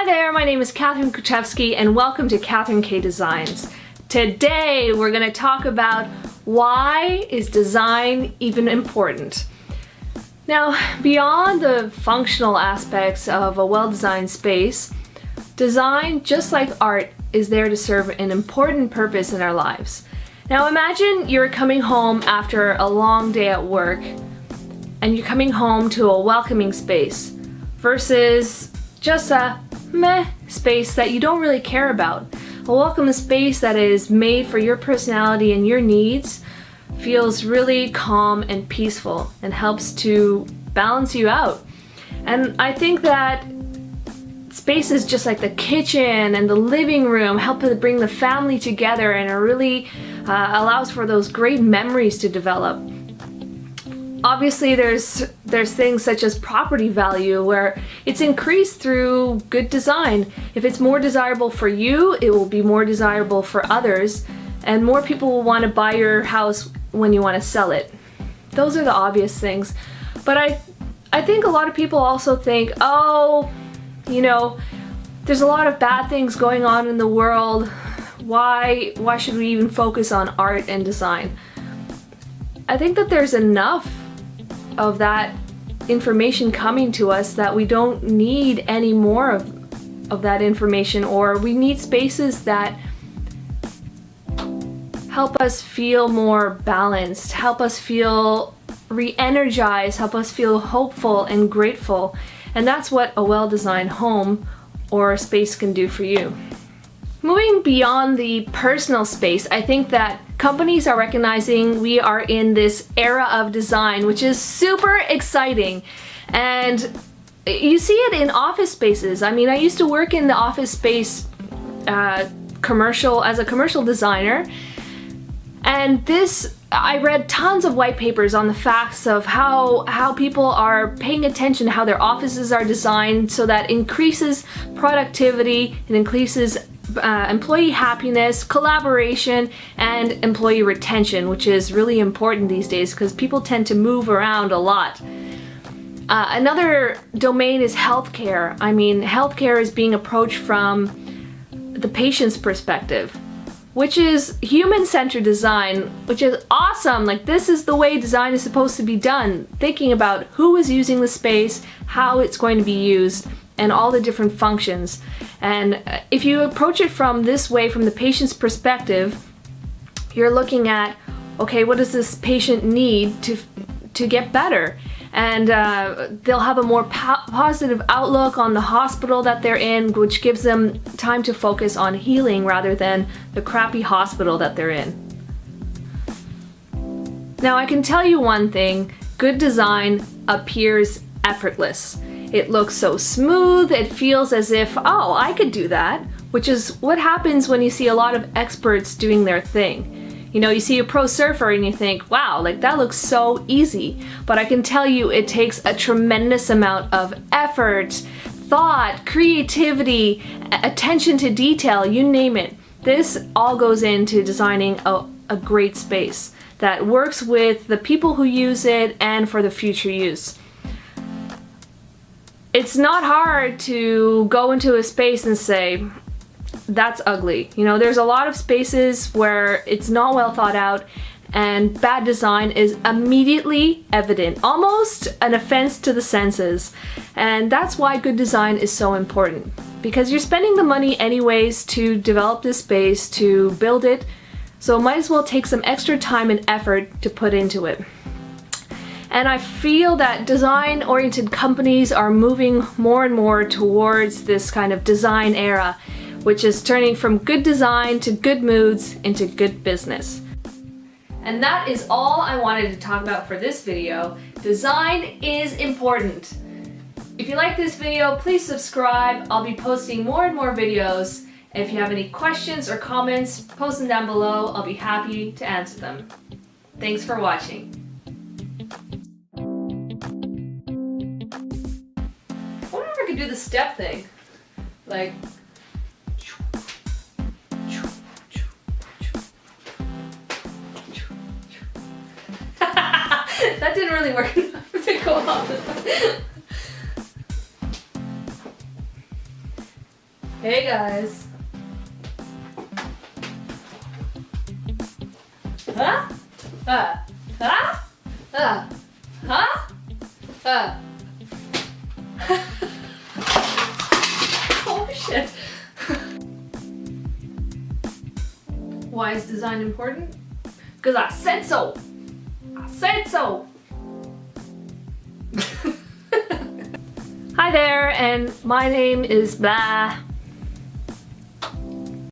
Hi there, my name is Catherine Kuchevsky and welcome to Catherine K Designs. Today we're going to talk about why is design even important. Now, beyond the functional aspects of a well-designed space, design, just like art, is there to serve an important purpose in our lives. Now imagine you're coming home after a long day at work and you're coming home to a welcoming space versus just a meh space that you don't really care about. A welcome space that is made for your personality and your needs feels really calm and peaceful and helps to balance you out. And I think that spaces just like the kitchen and the living room help to bring the family together, and it really allows for those great memories to develop. Obviously there's things such as property value where it's increased through good design. If it's more desirable for you, it will be more desirable for others, and more people will want to buy your house when you want to sell it. Those are the obvious things. But I think a lot of people also think, oh, you know, there's a lot of bad things going on in the world. Why should we even focus on art and design? I think that there's enough of that information coming to us that we don't need any more of that information, or we need spaces that help us feel more balanced, help us feel re-energized, help us feel hopeful and grateful. And that's what a well-designed home or space can do for you. Moving beyond the personal space, I think that companies are recognizing we are in this era of design, which is super exciting. And you see it in office spaces. I mean, I used to work in the office space as a commercial designer. And I read tons of white papers on the facts of how people are paying attention to how their offices are designed so that increases productivity, it increases employee happiness, collaboration, and employee retention, which is really important these days because people tend to move around a lot. Another domain is healthcare. I mean, healthcare is being approached from the patient's perspective, which is human-centered design, which is awesome. Like, this is the way design is supposed to be done, thinking about who is using the space, how it's going to be used, and all the different functions. And if you approach it from this way, from the patient's perspective, you're looking at, okay, what does this patient need to get better? And they'll have a more positive outlook on the hospital that they're in, which gives them time to focus on healing rather than the crappy hospital that they're in. Now, I can tell you one thing, good design appears effortless. It looks so smooth, it feels as if, oh, I could do that, which is what happens when you see a lot of experts doing their thing. You know, you see a pro surfer and you think, wow, like that looks so easy. But I can tell you it takes a tremendous amount of effort, thought, creativity, attention to detail, you name it. This all goes into designing a great space that works with the people who use it and for the future use. It's not hard to go into a space and say, that's ugly. You know, there's a lot of spaces where it's not well thought out and bad design is immediately evident, almost an offense to the senses. And that's why good design is so important, because you're spending the money anyways to develop this space, to build it, so might as well take some extra time and effort to put into it. And I feel that design-oriented companies are moving more and more towards this kind of design era, which is turning from good design to good moods into good business. And that is all I wanted to talk about for this video. Design is important. If you like this video, please subscribe. I'll be posting more and more videos. If you have any questions or comments, post them down below. I'll be happy to answer them. Thanks for watching. I wonder if I could do the step thing. Like, that didn't really work to go off. Hey guys. Huh? Huh? Huh? Oh shit. Why is design important? Because I said so. I said so. Hi there, and my name is blah.